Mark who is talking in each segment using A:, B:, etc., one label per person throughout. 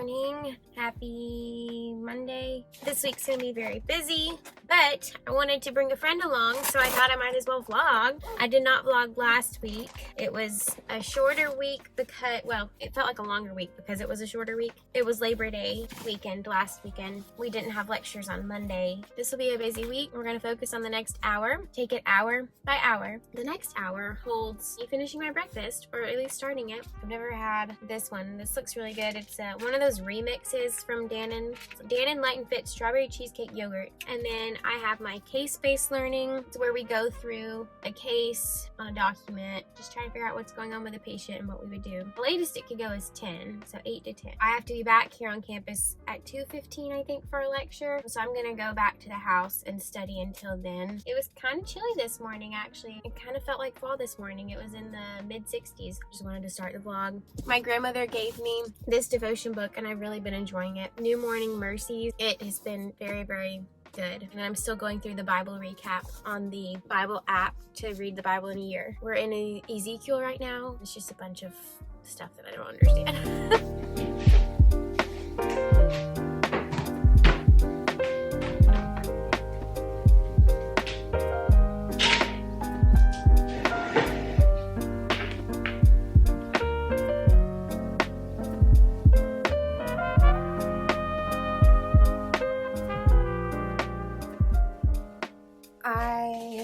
A: morning. Happy Monday. This week's gonna be very busy, but I wanted to bring a friend along, so I thought I might as well vlog. I did not vlog last week. It was a shorter week because, well, it felt like a longer week because it was a shorter week. It was Labor Day weekend last weekend. We didn't have lectures on Monday. This will be a busy week. We're gonna focus on the next hour, take it hour by hour. The next hour holds me finishing my breakfast, or at least starting it. I've never had this one. This looks really good. It's one of those remixes from Canon. Canon Light and Fit Strawberry Cheesecake Yogurt. And then I have my case-based learning. It's where we go through a case on a document, just trying to figure out what's going on with the patient and what we would do. The latest it could go is 10, so 8 to 10. I have to be back here on campus at 2:15, I think, for a lecture. So I'm gonna go back to the house and study until then. It was kind of chilly this morning, actually. It kind of felt like fall this morning. It was in the mid-60s. Just wanted to start the vlog. My grandmother gave me this devotion book and I've really been enjoying it. New Morning Mercies. It has been very, very good. And I'm still going through the Bible recap on the Bible app to read the Bible in a year. We're in Ezekiel right now. It's just a bunch of stuff that I don't understand.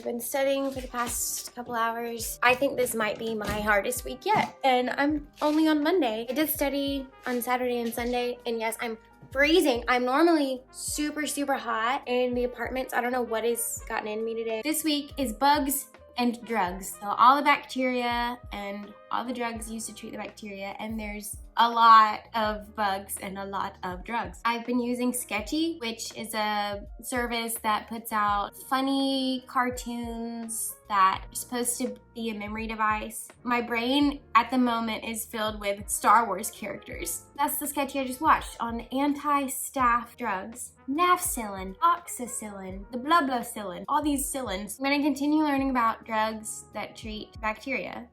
A: Been studying for the past couple hours. I think this might be my hardest week yet, and I'm only on Monday. I did study on Saturday and Sunday, and yes, I'm freezing. I'm normally super hot in the apartments. I don't know what has gotten in me today. This week is bugs and drugs. So all the bacteria and all the drugs used to treat the bacteria, and there's a lot of bugs and a lot of drugs. I've been using Sketchy, which is a service that puts out funny cartoons that are supposed to be a memory device. My brain at the moment is filled with Star Wars characters. That's the Sketchy I just watched on anti-staph drugs. Nafcillin, oxacillin, the blah-blah-cillin, all these cillins. I'm gonna continue learning about drugs that treat bacteria.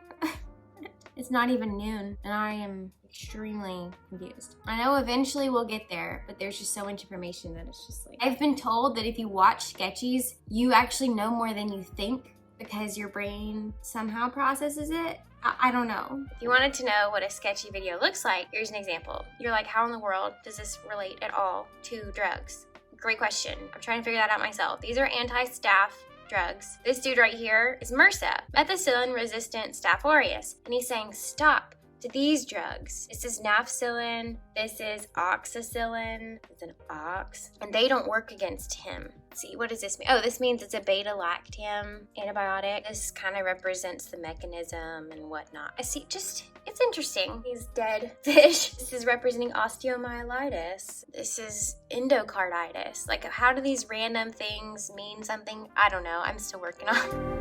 A: It's not even noon, and I am extremely confused. I know eventually we'll get there, but there's just so much information that it's just like... I've been told that if you watch Sketchies, you actually know more than you think because your brain somehow processes it. I don't know. If you wanted to know what a Sketchy video looks like, here's an example. You're like, how in the world does this relate at all to drugs? Great question. I'm trying to figure that out myself. These are anti-staph drugs. This dude right here is MRSA, methicillin-resistant Staph aureus, and he's saying stop to these drugs. This is nafcillin, this is oxacillin, it's an ox, and they don't work against him. Let's see, what does this mean? Oh, this means it's a beta-lactam antibiotic. This kind of represents the mechanism and whatnot. I see, it's interesting. These dead fish. This is representing osteomyelitis. This is endocarditis. Like, how do these random things mean something? I don't know. I'm still working on.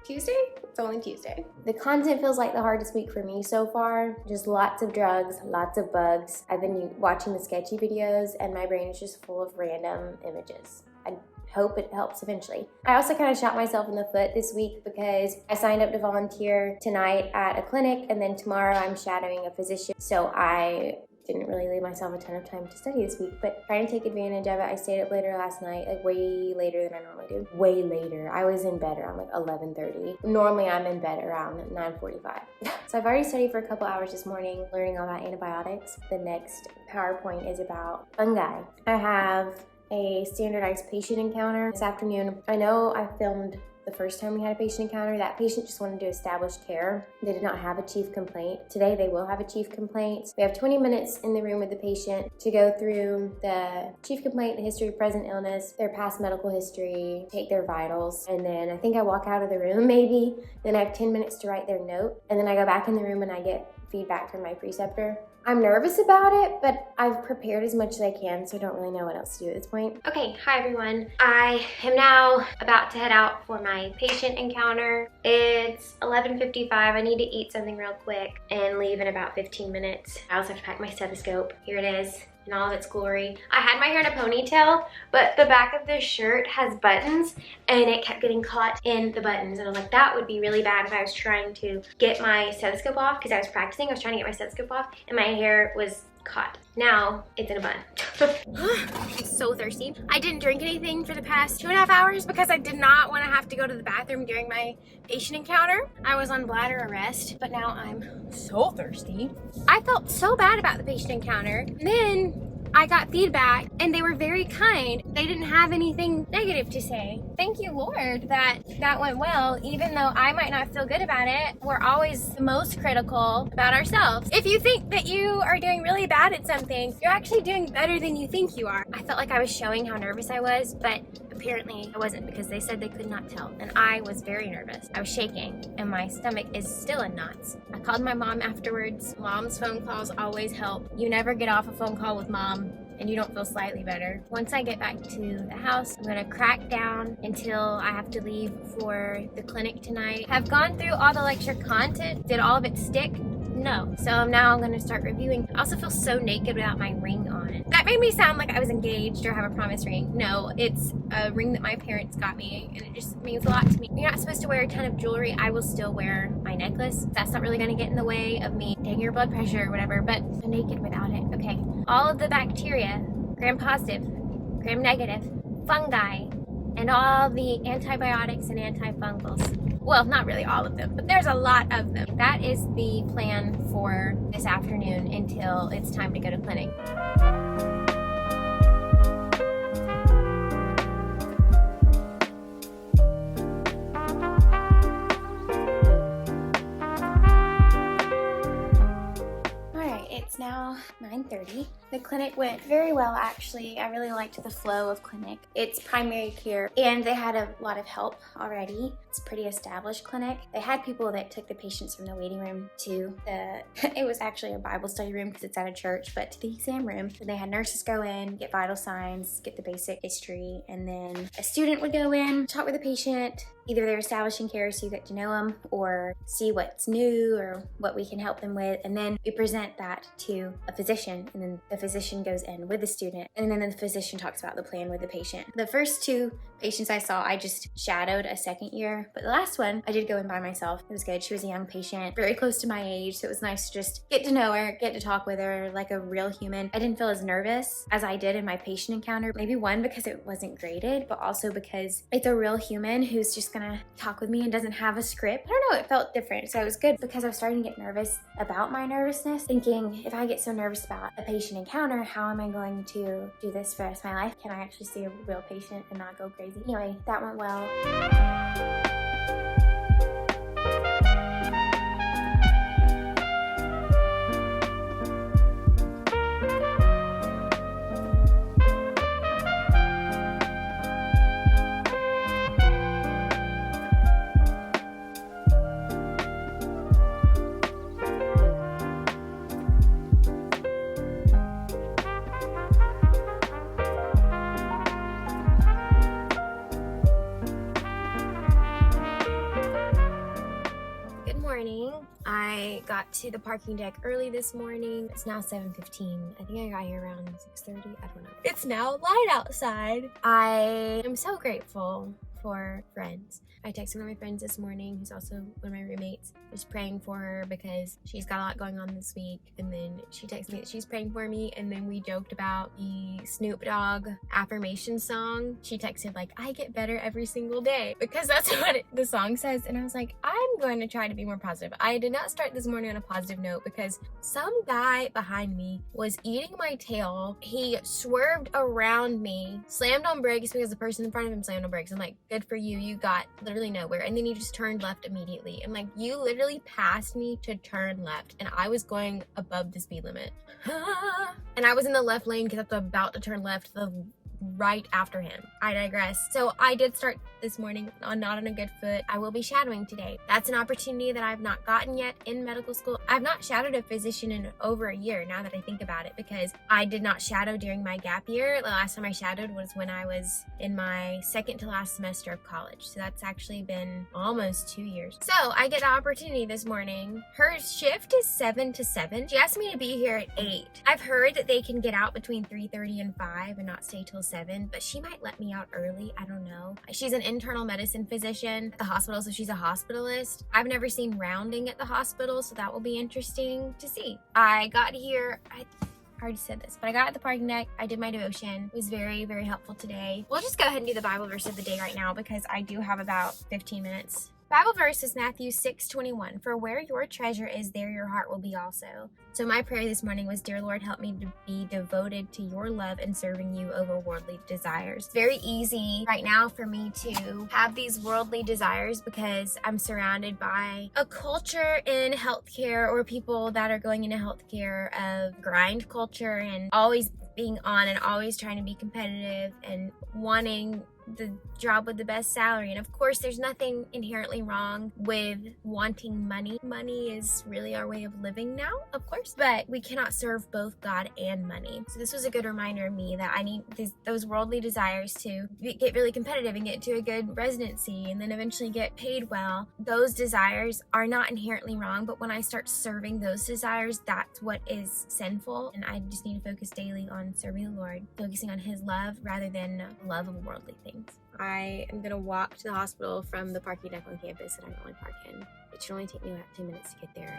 A: Tuesday? It's only Tuesday. The content feels like the hardest week for me so far. Just lots of drugs, lots of bugs. I've been watching the Sketchy videos and my brain is just full of random images. I hope it helps eventually. I also kind of shot myself in the foot this week because I signed up to volunteer tonight at a clinic, and then tomorrow I'm shadowing a physician. So I didn't really leave myself a ton of time to study this week, but trying to take advantage of it. I stayed up later last night, like way later than I normally do. Way later. I was in bed around like 11:30. Normally I'm in bed around 9:45. So I've already studied for a couple hours this morning, learning all about antibiotics. The next PowerPoint is about fungi. I have a standardized patient encounter this afternoon. I know I filmed the first time we had a patient encounter. That patient just wanted to establish care. They did not have a chief complaint. Today they will have a chief complaint. We have 20 minutes in the room with the patient to go through the chief complaint, the history of present illness, their past medical history, take their vitals, and then I think I walk out of the room maybe. Then I have 10 minutes to write their note, and then I go back in the room and I get feedback from my preceptor. I'm nervous about it, but I've prepared as much as I can, so I don't really know what else to do at this point. Okay, hi everyone. I am now about to head out for my patient encounter. It's 11:55. I need to eat something real quick and leave in about 15 minutes. I also have to pack my stethoscope. Here it is in all of its glory. I had my hair in a ponytail, but the back of this shirt has buttons and it kept getting caught in the buttons. And I was like, that would be really bad if I was trying to get my stethoscope off, because I was practicing. I was trying to get my stethoscope off and my hair was caught. Now it's in a bun. I'm so thirsty. I didn't drink anything for the past 2.5 hours because I did not want to have to go to the bathroom during my patient encounter. I was on bladder arrest, but now I'm so thirsty. I felt so bad about the patient encounter. And then I got feedback and they were very kind. They didn't have anything negative to say. Thank you, Lord, that went well. Even though I might not feel good about it, we're always the most critical about ourselves. If you think that you are doing really bad at something, you're actually doing better than you think you are. I felt like I was showing how nervous I was, but apparently I wasn't, because they said they could not tell. And I was very nervous. I was shaking and my stomach is still in knots. I called my mom afterwards. Mom's phone calls always help. You never get off a phone call with mom and you don't feel slightly better. Once I get back to the house, I'm gonna crack down until I have to leave for the clinic tonight. Have gone through all the lecture content. Did all of it stick? No. So now I'm gonna start reviewing. I also feel so naked without my ring on. That made me sound like I was engaged or have a promise ring. No, it's a ring that my parents got me and it just means a lot to me. You're not supposed to wear a ton of jewelry. I will still wear my necklace. That's not really gonna get in the way of me taking your blood pressure or whatever, but I'm naked without it. Okay. All of the bacteria, gram-positive, gram-negative, fungi, and all the antibiotics and antifungals. Well, not really all of them, but there's a lot of them. That is the plan for this afternoon until it's time to go to clinic. It's now 9:30. The clinic went very well, actually. I really liked the flow of clinic. It's primary care, and they had a lot of help already. It's a pretty established clinic. They had people that took the patients from the waiting room to it was actually a Bible study room because it's at a church, but to the exam room. So they had nurses go in, get vital signs, get the basic history, and then a student would go in, talk with the patient. Either they're establishing care so you get to know them, or see what's new or what we can help them with. And then we present that to a physician, and then the physician goes in with the student, and then the physician talks about the plan with the patient. The first 2 patients I saw, I just shadowed a second year, but the last one, I did go in by myself. It was good. She was a young patient, very close to my age, so it was nice to just get to know her, get to talk with her like a real human. I didn't feel as nervous as I did in my patient encounter. Maybe one, because it wasn't graded, but also because it's a real human who's just gonna talk with me and doesn't have a script. I don't know, it felt different. So it was good because I was starting to get nervous about my nervousness, thinking if I get so nervous about a patient encounter, how am I going to do this for the rest of my life? Can I actually see a real patient and not go crazy? Anyway, that went well. I got to the parking deck early this morning. It's now 7:15. I think I got here around 6:30. I don't know. It's now light outside. I am so grateful for friends. I texted one of my friends this morning, who's also one of my roommates, just praying for her because she's got a lot going on this week. And then she texted me that she's praying for me. And then we joked about the Snoop Dogg affirmation song. She texted like, I get better every single day, because that's what the song says. And I was like, I'm going to try to be more positive. I did not start this morning on a positive note because some guy behind me was eating my tail. He swerved around me, slammed on brakes because the person in front of him slammed on brakes. I'm like, good for you. You got literally nowhere. And then you just turned left immediately. I'm like, you literally passed me to turn left. And I was going above the speed limit. And I was in the left lane because I was about to turn left right after him. I digress. So I did start this morning not on a good foot. I will be shadowing today. That's an opportunity that I've not gotten yet in medical school. I've not shadowed a physician in over a year now that I think about it, because I did not shadow during my gap year. The last time I shadowed was when I was in my second to last semester of college. So that's actually been almost 2 years. So I get the opportunity this morning. Her shift is 7 to 7. She asked me to be here at 8. I've heard that they can get out between 3:30 and 5 and not stay till 7, but she might let me out early. I don't know. She's an internal medicine physician at the hospital, so she's a hospitalist. I've never seen rounding at the hospital, so that will be interesting to see. I got here, I already said this, but I got at the parking deck. I did my devotion. It was very, very helpful today. We'll just go ahead and do the Bible verse of the day right now because I do have about 15 minutes. Bible verse is Matthew 6:21. For where your treasure is, there your heart will be also. So my prayer this morning was, dear Lord, help me to be devoted to your love and serving you over worldly desires. It's very easy right now for me to have these worldly desires because I'm surrounded by a culture in healthcare, or people that are going into healthcare, of grind culture and always being on and always trying to be competitive and wanting the job with the best salary. And of course, there's nothing inherently wrong with wanting money. Money is really our way of living now, of course, but we cannot serve both God and money. So this was a good reminder of me that I need those worldly desires to get really competitive and get to a good residency and then eventually get paid well. Those desires are not inherently wrong, but when I start serving those desires, that's what is sinful. And I just need to focus daily on serving the Lord, focusing on his love rather than love of worldly things. I am gonna walk to the hospital from the parking deck on campus that I normally park in. It should only take me about 2 minutes to get there.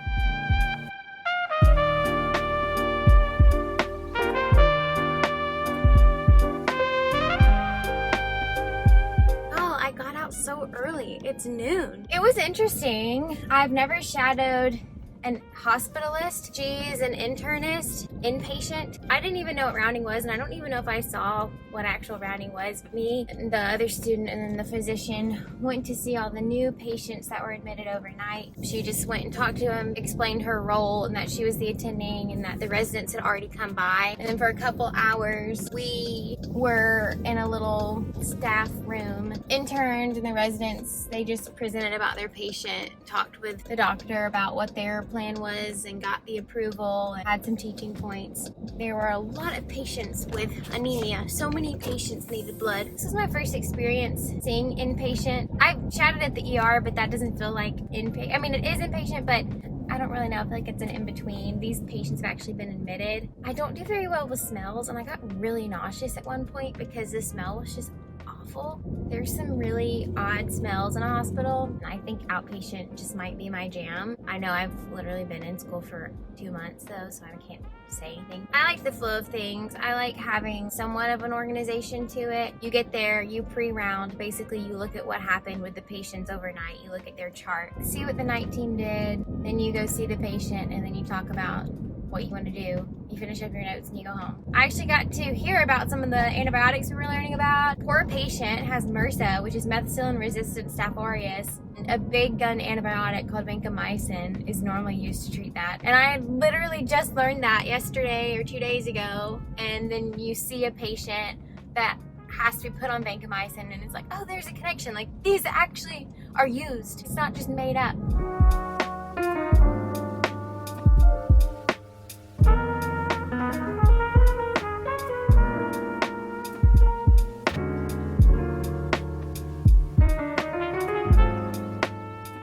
A: Oh, I got out so early. It's noon. It was interesting. I've never shadowed an hospitalist. She's an internist, inpatient. I didn't even know what rounding was, and I don't even know if I saw what actual rounding was. Me and the other student and then the physician went to see all the new patients that were admitted overnight. She just went and talked to them, explained her role and that she was the attending and that the residents had already come by. And then for a couple hours, we were in a little staff room. Interns and the residents, they just presented about their patient, talked with the doctor about what their plan was and got the approval and had some teaching points. There were a lot of patients with anemia. So many patients needed blood. This is my first experience seeing inpatient. I've shadowed at the ER, but that doesn't feel like inpatient. I mean, it is inpatient, but I don't really know. I feel like it's an in-between. These patients have actually been admitted. I don't do very well with smells, and I got really nauseous at one point because the smell was just awful. There's some really odd smells in a hospital. I think outpatient just might be my jam. I know I've literally been in school for 2 months though, so I can't say anything. I like the flow of things. I like having somewhat of an organization to it. You get there, you pre-round. Basically, you look at what happened with the patients overnight. You look at their chart, see what the night team did, then you go see the patient, and then you talk about what you want to do. You finish up your notes and you go home. I actually got to hear about some of the antibiotics we were learning about. Poor patient has MRSA, which is methicillin-resistant Staph aureus. A big gun antibiotic called vancomycin is normally used to treat that. And I literally just learned that yesterday or 2 days ago. And then you see a patient that has to be put on vancomycin, and it's like, oh, there's a connection. Like, these actually are used. It's not just made up.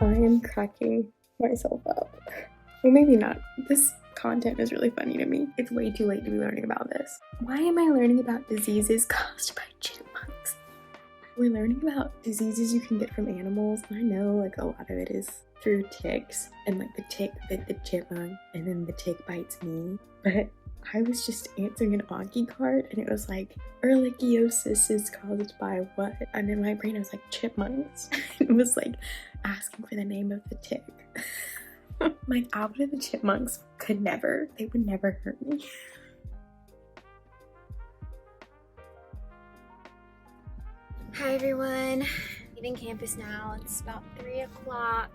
B: I am cracking myself up. Well, maybe not. This content is really funny to me. It's way too late to be learning about this. Why am I learning about diseases caused by chipmunks? We're learning about diseases you can get from animals. I know like a lot of it is through ticks, and like the tick bit the chipmunk and then the tick bites me. But I was just answering an Anki card and it was like, ehrlichiosis is caused by what? And in my brain I was like, chipmunks. It was like asking for the name of the tick. Like, Alvin and the Chipmunks they would never hurt me.
A: Hi everyone. Leaving campus now. It's about 3 o'clock.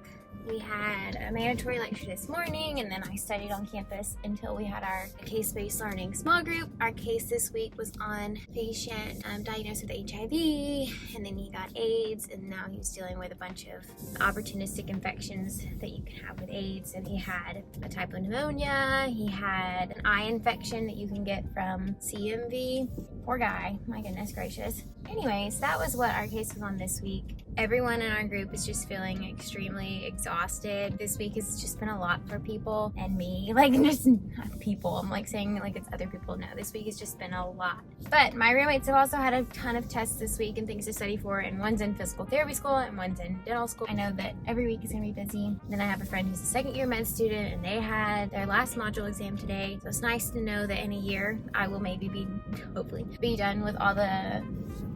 A: We had a mandatory lecture this morning, and then I studied on campus until we had our case-based learning small group. Our case this week was on a patient diagnosed with HIV, and then he got AIDS, and now he's dealing with a bunch of opportunistic infections that you can have with AIDS. And he had a type of pneumonia, he had an eye infection that you can get from CMV. Poor guy, my goodness gracious. Anyways, that was what our case was on this week. Everyone in our group is just feeling extremely exhausted. This week has just been a lot for people and me. Like, just not people. I'm like saying like it's other people. No, this week has just been a lot. But my roommates have also had a ton of tests this week and things to study for, and one's in physical therapy school and one's in dental school. I know that every week is gonna be busy. Then I have a friend who's a second-year med student, and they had their last module exam today. So it's nice to know that in a year I will maybe hopefully be done with all the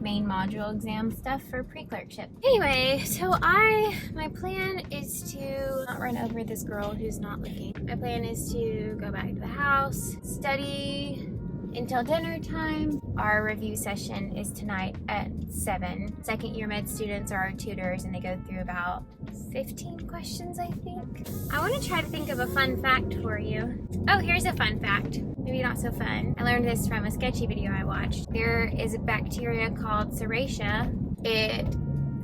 A: main module exam stuff for pre-clerkship. Anyway, so my plan is to not run over this girl who's not looking. My plan is to go back to the house, study until dinner time. Our review session is tonight at 7. Second year med students are our tutors, and they go through about 15 questions, I think. I want to try to think of a fun fact for you. Oh, here's a fun fact. Maybe not so fun. I learned this from a sketchy video I watched. There is a bacteria called Serratia. It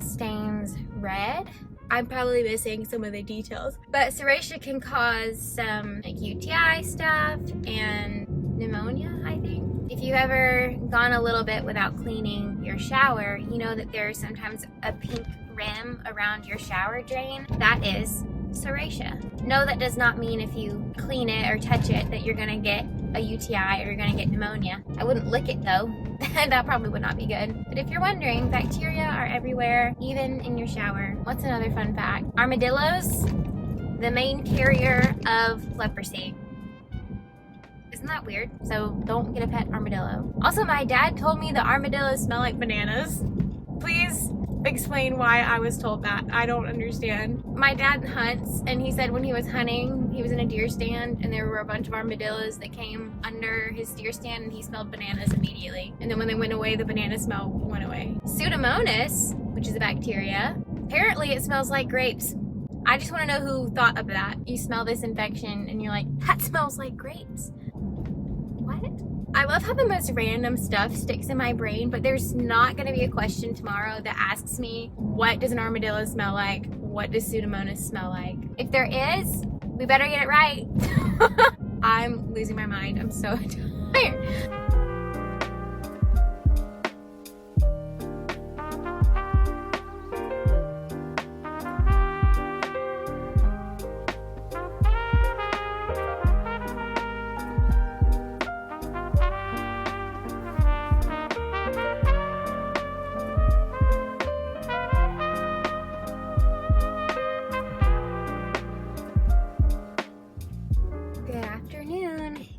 A: stains red. I'm probably missing some of the details, but Serratia can cause some like UTI stuff and pneumonia, I think. If you've ever gone a little bit without cleaning your shower, you know that there's sometimes a pink rim around your shower drain. That is Serratia. No, that does not mean if you clean it or touch it that you're gonna get a UTI or you're gonna get pneumonia. I wouldn't lick it though. That probably would not be good. But if you're wondering, bacteria are everywhere, even in your shower. What's another fun fact? Armadillos, the main carrier of leprosy. Isn't that weird? So don't get a pet armadillo. Also, my dad told me that armadillos smell like bananas. Please explain why I was told that. I don't understand. My dad hunts, and he said when he was hunting, he was in a deer stand, and there were a bunch of armadillos that came under his deer stand, and he smelled bananas immediately. And then when they went away, the banana smell went away. Pseudomonas, which is a bacteria, apparently it smells like grapes. I just want to know who thought of that. You smell this infection, and you're like, that smells like grapes. What? I love how the most random stuff sticks in my brain, but there's not going to be a question tomorrow that asks me, what does an armadillo smell like? What does Pseudomonas smell like? If there is, we better get it right. I'm losing my mind. I'm so tired.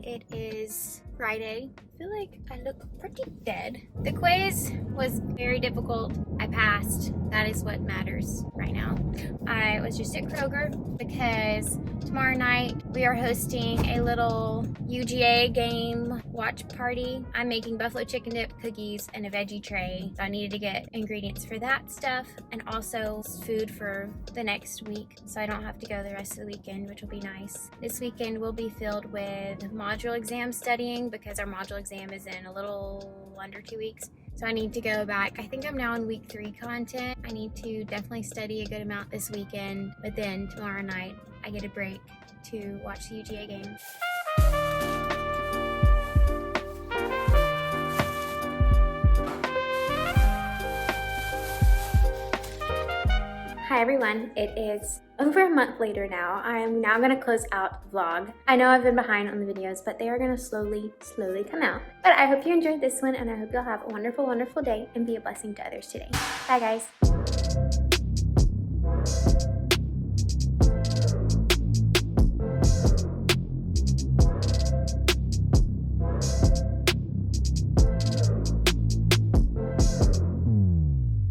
A: It is Friday. I feel like I look pretty dead. The quiz was very difficult. I passed. That is what matters right now. I was just at Kroger because tomorrow night we are hosting a little UGA game watch party. I'm making buffalo chicken dip, cookies, and a veggie tray. So I needed to get ingredients for that stuff and also food for the next week so I don't have to go the rest of the weekend, which will be nice. This weekend will be filled with module exam studying because our module exam is in a little under 2 weeks. So I need to go back. I think I'm now in week 3 content. I need to definitely study a good amount this weekend, but then tomorrow night I get a break to watch the UGA game. Hi everyone, it is over a month later now. I am now gonna close out the vlog. I know I've been behind on the videos, but they are gonna slowly come out. But I hope you enjoyed this one, and I hope you'll have a wonderful, wonderful day and be a blessing to others today. Bye guys.